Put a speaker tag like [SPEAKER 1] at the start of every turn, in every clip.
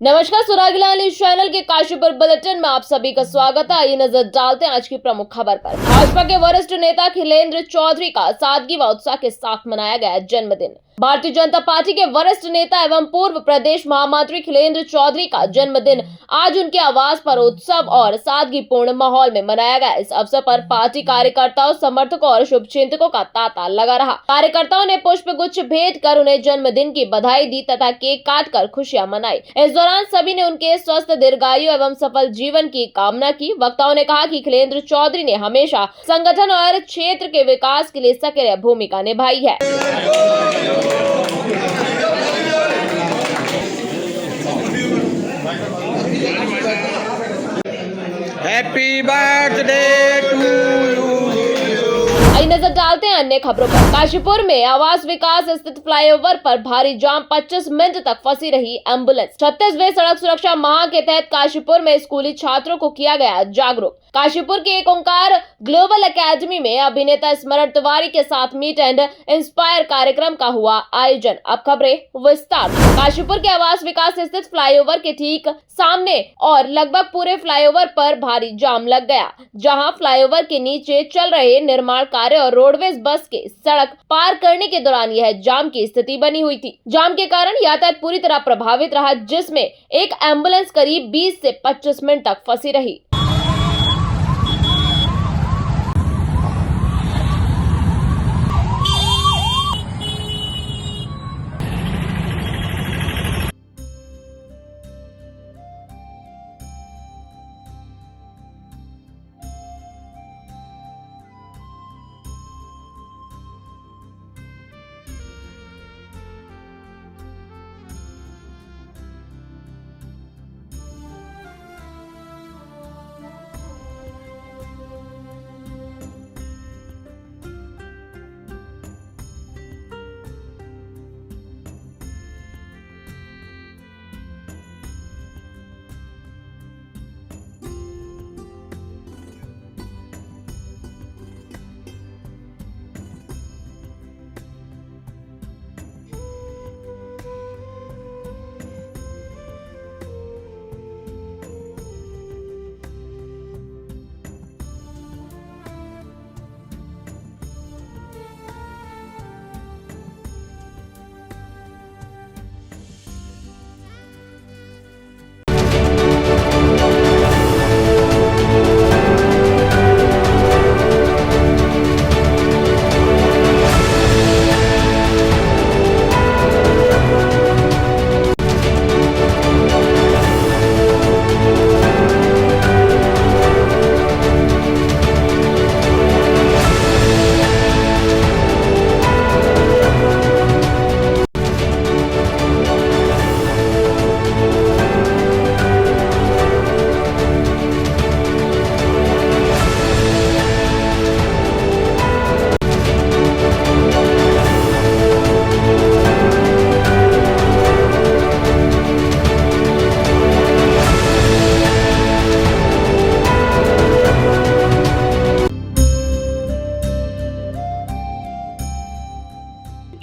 [SPEAKER 1] नमस्कार, सुरागीलाल news channel के Kashipur bulletin में आप सभी का स्वागत है। आइए नजर डालते हैं आज की प्रमुख खबर पर। भाजपा के वरिष्ठ नेता खिलेंद्र चौधरी का सादगी व उत्साह के साथ मनाया गया जन्मदिन। भारतीय जनता पार्टी के वरिष्ठ नेता एवं पूर्व प्रदेश महामंत्री खिलेंद्र चौधरी का जन्मदिन आज उनके आवास पर उत्सव और सादगीपूर्ण माहौल में मनाया गया। इस अवसर पर पार्टी कार्यकर्ताओं, समर्थकों और शुभचिंतकों का तांता लगा रहा। कार्यकर्ताओं ने पुष्प गुच्छ भेंट कर उन्हें जन्मदिन की बधाई दी तथा केक काट कर खुशियां मनाई। इस दौरान सभी ने उनके स्वस्थ, दीर्घायु एवं सफल जीवन की कामना की। वक्ताओं ने कहा कि खिलेंद्र चौधरी ने हमेशा संगठन और क्षेत्र के विकास के लिए सक्रिय भूमिका निभाई है।
[SPEAKER 2] Happy birthday to you.
[SPEAKER 1] आइए नजर डालते हैं अन्य खबरों पर। काशीपुर में आवास विकास स्थित फ्लाईओवर पर भारी जाम, 25 मिनट तक फंसी रही एम्बुलेंस। 36वें सड़क सुरक्षा माह के तहत काशीपुर में स्कूली छात्रों को किया गया जागरूक। काशीपुर के एक ओंकार ग्लोबल एकेडमी में अभिनेता स्मरण तिवारी के साथ मीट एंड इंस्पायर कार्यक्रम का हुआ आयोजन। अब खबरें विस्तार। काशीपुर के आवास विकास स्थित फ्लाईओवर के ठीक सामने और लगभग पूरे फ्लाईओवर पर भारी जाम लग गया, जहां फ्लाईओवर के नीचे चल रहे निर्माण कार्य और रोडवेज बस के सड़क पार करने के दौरान यह जाम की स्थिति बनी हुई थी। जाम के कारण यातायात पूरी तरह प्रभावित रहा, जिसमें एक एम्बुलेंस करीब 20 से 25 मिनट तक फंसी रही।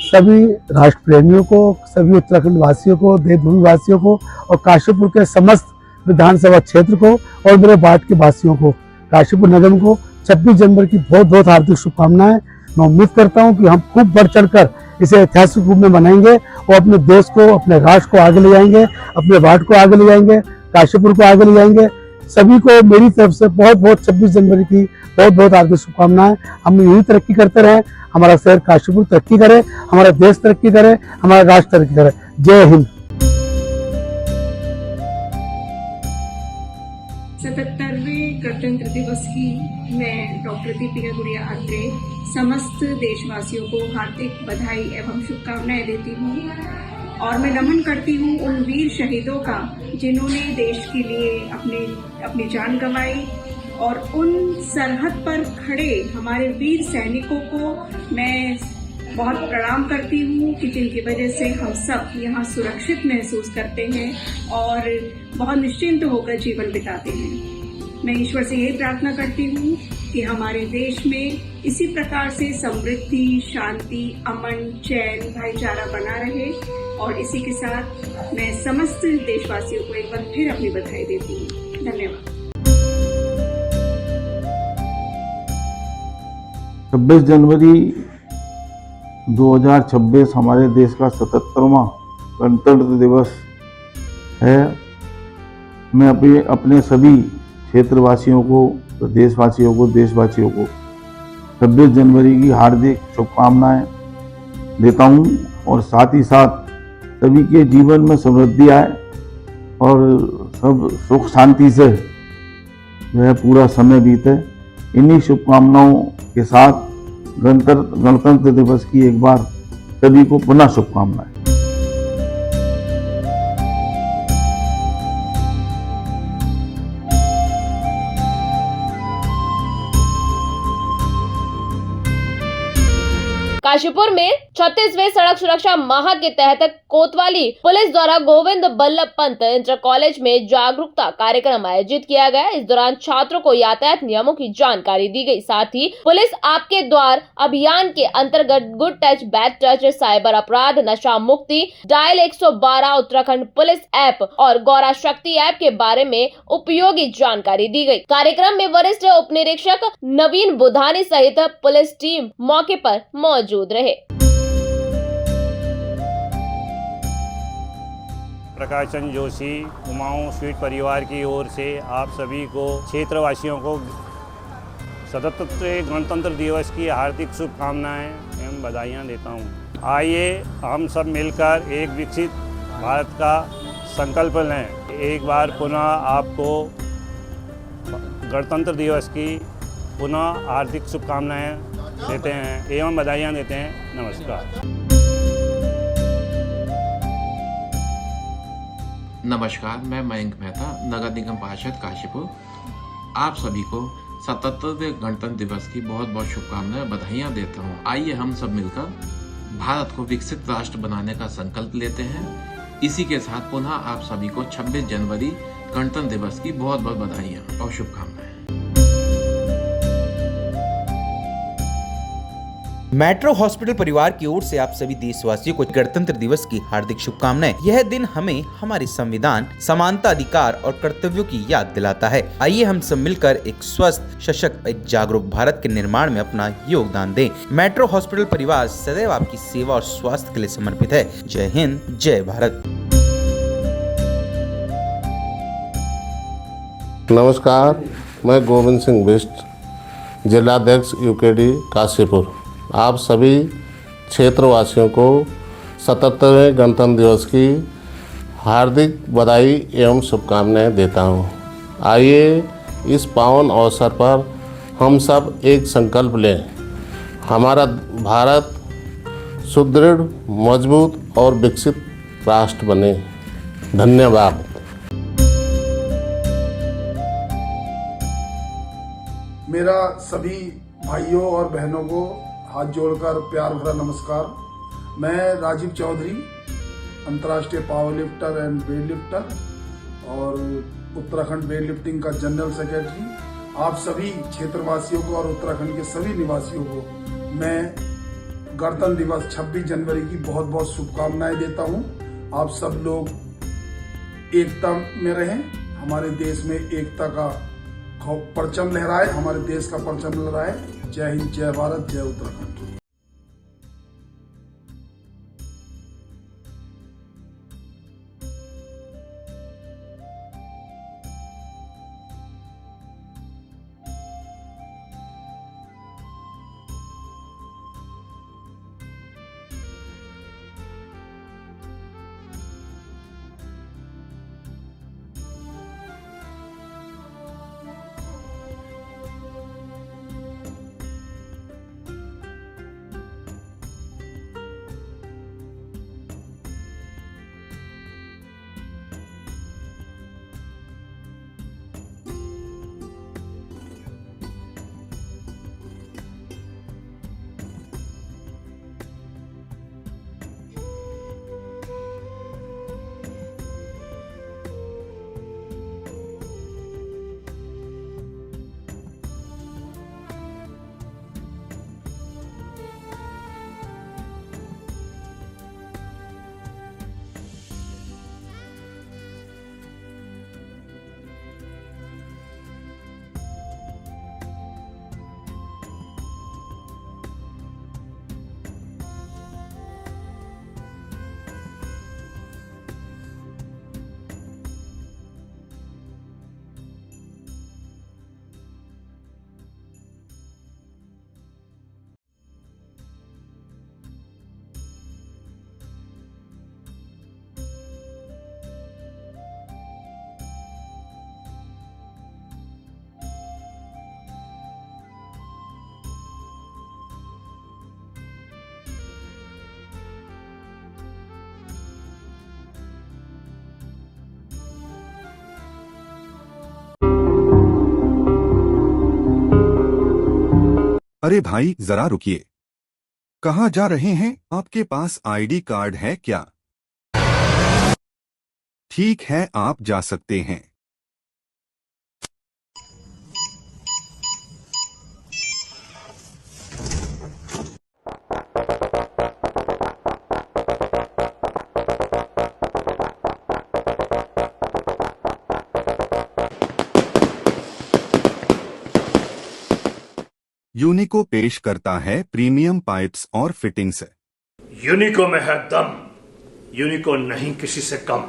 [SPEAKER 3] सभी राष्ट्र प्रेमियों को, सभी उत्तराखंड वासियों को, देवभूमि वासियों को और काशीपुर के समस्त विधानसभा क्षेत्र को और मेरे वार्ड के वासियों को, काशीपुर निगम को 26 जनवरी की बहुत बहुत हार्दिक शुभकामनाएं। मैं उम्मीद करता हूं कि हम खूब बढ़ चढ़कर इसे ऐतिहासिक रूप में मनाएंगे और अपने देश को, अपने राष्ट्र को आगे ले जाएंगे, अपने वार्ड को आगे ले जाएंगे, काशीपुर को आगे ले जाएंगे। सभी को मेरी तरफ से बहुत बहुत 26 जनवरी की बहुत बहुत हार्दिक शुभकामनाएं। हम यही तरक्की करते रहे, हमारा शहर काशीपुर तरक्की करे, हमारा देश तरक्की करे, हमारा राष्ट्र तरक्की करे। जय हिंद।
[SPEAKER 4] 77वें गणतंत्र दिवस की मैं डॉक्टर दीपिका गुड़िया अत्रे समस्त देशवासियों को हार्दिक बधाई एवं शुभकामनाएं देती हूँ और मैं नमन करती हूँ उन वीर शहीदों का जिन्होंने देश के लिए अपनी जान गंवाई और उन सरहद पर खड़े हमारे वीर सैनिकों को मैं बहुत प्रणाम करती हूँ कि जिनकी वजह से हम सब यहाँ सुरक्षित महसूस करते हैं और बहुत निश्चिंत होकर जीवन बिताते हैं। मैं ईश्वर से यही प्रार्थना करती हूँ कि हमारे देश में इसी प्रकार से समृद्धि, शांति, अमन, चैन, भाईचारा बना रहे। और इसी के साथ मैं समस्त देशवासियों को एक बार फिर अपनी बधाई देती हूँ। धन्यवाद।
[SPEAKER 5] 26 जनवरी 2026 हमारे देश का 77वां गणतंत्र दिवस है। मैं अपने सभी क्षेत्रवासियों को, प्रदेशवासियों को, देशवासियों को 26 जनवरी की हार्दिक शुभकामनाएं देता हूं और साथ ही साथ सभी के जीवन में समृद्धि आए और सब सुख शांति से जो है पूरा समय बीते। इन्हीं शुभकामनाओं के साथ गणतंत्र दिवस की एक बार सभी को पुनः शुभकामनाएं।
[SPEAKER 1] काशीपुर में 36वें सड़क सुरक्षा माह के तहत कोतवाली पुलिस द्वारा गोविंद बल्लभ पंत इंटर कॉलेज में जागरूकता कार्यक्रम आयोजित किया गया। इस दौरान छात्रों को यातायात नियमों की जानकारी दी गई। साथ ही पुलिस आपके द्वार अभियान के अंतर्गत good touch, bad touch, cyber अपराध, नशा मुक्ति, डायल 112, उत्तराखंड पुलिस ऐप और गौरा शक्ति ऐप के बारे में उपयोगी जानकारी दी गई। कार्यक्रम में वरिष्ठ उप निरीक्षक नवीन बुधानी सहित पुलिस टीम मौके पर मौजूद रहे।
[SPEAKER 6] प्रकाश चंद जोशी, कुमाऊं स्वीट परिवार की ओर से आप सभी को, क्षेत्रवासियों को 77वें गणतंत्र दिवस की हार्दिक शुभकामनाएं एवं बधाइयां देता हूं। आइए हम सब मिलकर एक विकसित भारत का संकल्प लें। एक बार पुनः आपको गणतंत्र दिवस की पुनः हार्दिक शुभकामनाएं देते हैं एवं बधाइयाँ देते हैं। नमस्कार।
[SPEAKER 7] नमस्कार, मैं मयंक मेहता, नगर निगम पार्षद काशीपुर। आप सभी को 77वें गणतंत्र दिवस की बहुत बहुत शुभकामनाएं, बधाइयाँ देता हूँ। आइए हम सब मिलकर भारत को विकसित राष्ट्र बनाने का संकल्प लेते हैं। इसी के साथ पुनः आप सभी को 26 जनवरी गणतंत्र दिवस की बहुत बहुत बधाइयाँ और शुभकामनाएं।
[SPEAKER 8] मेट्रो हॉस्पिटल परिवार की ओर से आप सभी देशवासियों को गणतंत्र दिवस की हार्दिक शुभकामनाएं। यह दिन हमें हमारे संविधान, समानता, अधिकार और कर्तव्यों की याद दिलाता है। आइए हम सब मिलकर एक स्वस्थ, सशक्त, एक जागरूक भारत के निर्माण में अपना योगदान दें। मेट्रो हॉस्पिटल परिवार सदैव आपकी सेवा और स्वास्थ्य के लिए समर्पित है। जय हिंद, जय भारत।
[SPEAKER 9] नमस्कार, मैं गोविंद सिंह बिष्ट, जिलाध्यक्ष यूकेडी काशीपुर। आप सभी क्षेत्रवासियों को 77वें गणतंत्र दिवस की हार्दिक बधाई एवं शुभकामनाएं देता हूं। आइए इस पावन अवसर पर हम सब एक संकल्प लें। हमारा भारत सुदृढ़, मजबूत और विकसित राष्ट्र बने। धन्यवाद।
[SPEAKER 3] मेरा सभी भाइयों और बहनों को हाथ जोड़कर प्यार भरा नमस्कार। मैं राजीव चौधरी, अंतर्राष्ट्रीय power lifter and weight lifter और उत्तराखंड वेट लिफ्टिंग का जनरल सेक्रेटरी, आप सभी क्षेत्रवासियों को और उत्तराखंड के सभी निवासियों को मैं गणतंत्र दिवस 26 जनवरी की बहुत बहुत शुभकामनाएं देता हूं। आप सब लोग एकता में रहें, हमारे देश में एकता का परचम लहराए, हमारे देश का परचम लहराए। जय हिंद, जय भारत, जय उत्तराखंड।
[SPEAKER 10] अरे भाई जरा रुकिए, कहाँ जा रहे हैं? आपके पास आईडी कार्ड है क्या? ठीक है, आप जा सकते हैं। यूनिको पेश करता है प्रीमियम पाइप्स और फिटिंग्स।
[SPEAKER 11] यूनिको में है दम, यूनिको नहीं किसी से कम।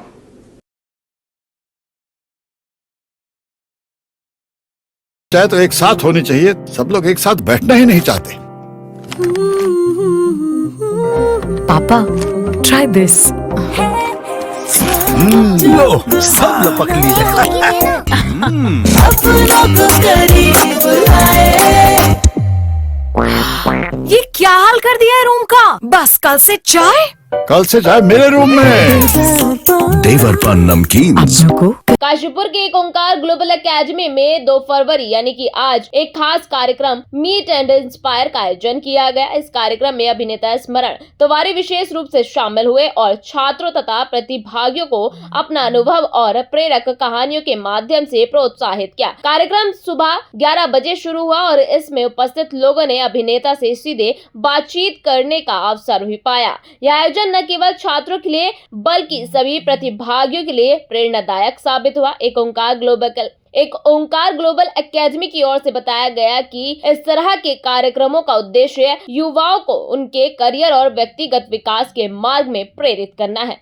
[SPEAKER 12] चाहे तो एक साथ होनी चाहिए, सब लोग एक साथ बैठना ही नहीं चाहते।
[SPEAKER 13] पापा, ट्राई दिस।
[SPEAKER 12] लो, सब लोग पकड़ लिए।
[SPEAKER 13] ये क्या हाल कर दिया है रूम का? बस कल से चाय
[SPEAKER 12] मेरे रूम में। देवर पान नमकीन।
[SPEAKER 1] काशीपुर के एक ओंकार ग्लोबल एकेडमी में 2 फरवरी यानी कि आज एक खास कार्यक्रम मीट एंड इंस्पायर का आयोजन किया गया। इस कार्यक्रम में अभिनेता स्मरण तिवारी विशेष रूप से शामिल हुए और छात्रों तथा प्रतिभागियों को अपना अनुभव और प्रेरक कहानियों के माध्यम से प्रोत्साहित किया। कार्यक्रम सुबह 11 बजे शुरू हुआ और इसमें उपस्थित लोगों ने अभिनेता से सीधे बातचीत करने का अवसर भी पाया। यह आयोजन न केवल छात्रों के लिए बल्कि सभी प्रतिभागियों के लिए प्रेरणादायक साबित हुआ। एक ओंकार ग्लोबल एकेडमी की ओर से बताया गया कि इस तरह के कार्यक्रमों का उद्देश्य युवाओं को उनके करियर और व्यक्तिगत विकास के मार्ग में प्रेरित करना है।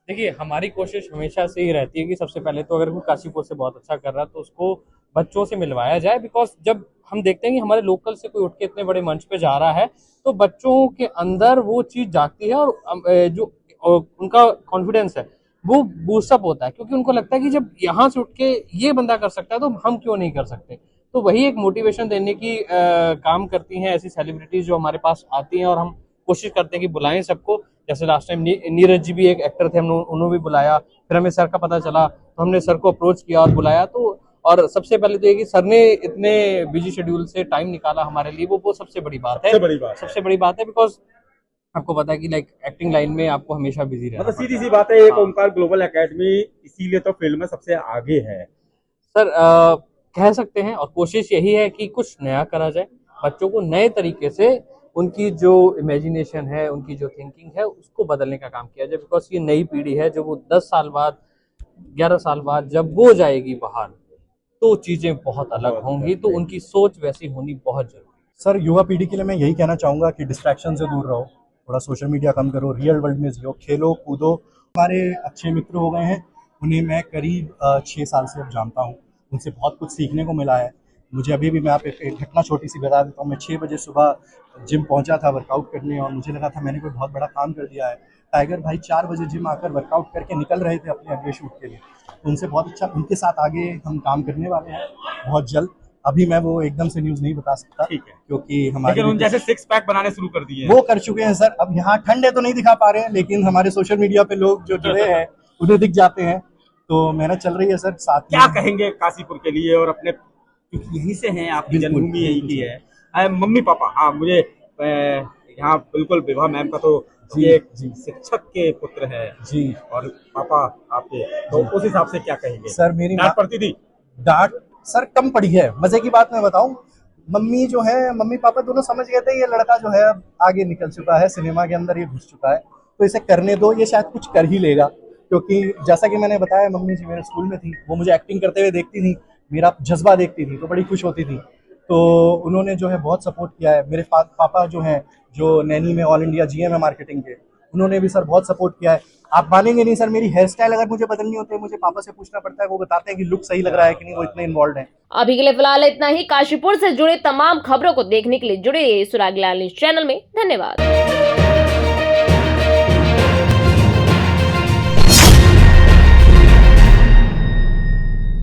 [SPEAKER 14] देखिए, हमारी कोशिश हमेशा से ही रहती है कि सबसे पहले तो अगर वो काशीपुर से बहुत अच्छा कर रहा है तो उसको बच्चों से मिलवाया जाए। बिकॉज जब हम देखते हैं कि हमारे लोकल से कोई उठ के इतने बड़े मंच पे जा रहा है तो बच्चों के अंदर वो चीज़ जागती है और जो उनका कॉन्फिडेंस है वो बूस्टअप होता है, क्योंकि उनको लगता है कि जब यहाँ से उठ के ये बंदा कर सकता है तो हम क्यों नहीं कर सकते। तो वही एक मोटिवेशन देने की काम करती हैं ऐसी सेलिब्रिटीज जो हमारे पास आती हैं और हम कोशिश करते हैं कि बुलाएं सबको। जैसे लास्ट टाइम नीरज जी भी एक एक्टर थे, हमने उन्होंने भी बुलाया, फिर हमें सर का पता चला तो हमने सर को अप्रोच किया और बुलाया। तो और सबसे पहले तो ये कि सर ने इतने बिजी शेड्यूल से टाइम निकाला हमारे लिए, वो सबसे बड़ी बात है। सबसे बड़ी बात है बिकॉज आपको पता है कि लाइक एक्टिंग लाइन में आपको हमेशा बिजी रहना।
[SPEAKER 2] मतलब सीधी सी बात है, एक ओंकार ग्लोबल एकेडमी इसीलिए तो फील्ड में सबसे आगे है
[SPEAKER 14] सर। कह सकते हैं और कोशिश यही है कि कुछ नया करा जाए, बच्चों को नए तरीके से उनकी जो इमेजिनेशन है, उनकी जो थिंकिंग है उसको बदलने का काम किया जाए। बिकॉज ये नई पीढ़ी है जो वो 10 साल बाद 11 साल बाद जब वो जाएगी बाहर तो चीज़ें बहुत अलग होंगी, तो उनकी सोच वैसी होनी बहुत जरूरी है।
[SPEAKER 15] सर, युवा पीढ़ी के लिए मैं यही कहना चाहूँगा कि डिस्ट्रैक्शन से दूर रहो, थोड़ा सोशल मीडिया कम करो, रियल वर्ल्ड में जियो, खेलो कूदो। हमारे अच्छे मित्र हो गए हैं, उन्हें मैं करीब 6 साल से अब जानता हूँ, उनसे बहुत कुछ सीखने को मिला है मुझे। अभी भी मैं आप एक घटना छोटी सी बता देता हूँ। मैं 6 बजे सुबह जिम पहुँचा था वर्कआउट करने और मुझे लगा था मैंने कोई बहुत बड़ा काम कर दिया है। टाइगर भाई 4 बजे जिम आकर वर्कआउट करके निकल रहे थे अपने अगले शूट के लिए। उनसे बहुत अच्छा, उनके साथ आगे हम काम करने वाले हैं बहुत जल्द। अभी मैं वो एकदम से न्यूज़ नहीं बता सकता, ठीक है, क्योंकि हमारे
[SPEAKER 2] उन जैसे 6 पैक बनाने शुरू कर दिए
[SPEAKER 15] वो कर चुके हैं सर। अब यहाँ ठंड है तो नहीं दिखा पा रहे हैं, लेकिन हमारे सोशल मीडिया पे लोग जो जुड़े हैं उन्हें दिख जाते हैं, तो मेहनत चल रही है सर। साथ
[SPEAKER 2] क्या कहेंगे काशीपुर के लिए और अपने, क्योंकि यहीं से हैं, आपकी जन्मभूमि यहीं की है। मम्मी पापा, हाँ, मुझे यहाँ बिल्कुल विभा मैम का तो ये शिक्षक के पुत्र है जी, और पापा आपके, तो उस हिसाब से क्या कहेंगे
[SPEAKER 15] सर? मेरी
[SPEAKER 2] डांट पड़ती थी?
[SPEAKER 15] डांट सर कम पड़ी है। मजे की बात मैं बताऊं, मम्मी जो है, मम्मी पापा दोनों समझ गए थे ये लड़का जो है अब आगे निकल चुका है, सिनेमा के अंदर ये घुस चुका है, तो इसे करने दो, ये शायद कुछ कर ही लेगा। क्योंकि जैसा कि मैंने बताया, मम्मी जी मेरे स्कूल में थी, वो मुझे एक्टिंग करते हुए देखती थी, मेरा जज्बा देखती थी तो बड़ी खुश होती थी, तो उन्होंने जो है बहुत सपोर्ट किया है। मेरे पापा जो हैं, जो नैनी में ऑल इंडिया GM है मार्केटिंग के, उन्होंने भी सर बहुत सपोर्ट किया है। आप मानेंगे नहीं सर, मेरी हेयर स्टाइल अगर मुझे बदलनी होती है मुझे पापा से पूछना पड़ता है, वो बताते हैं कि लुक सही लग रहा है कि नहीं, वो इतने इन्वॉल्व हैं।
[SPEAKER 1] अभी के लिए फिलहाल इतना ही। काशीपुर से जुड़े तमाम खबरों को देखने के लिए जुड़े रहिए सुराग लाल न्यूज़ चैनल में। धन्यवाद।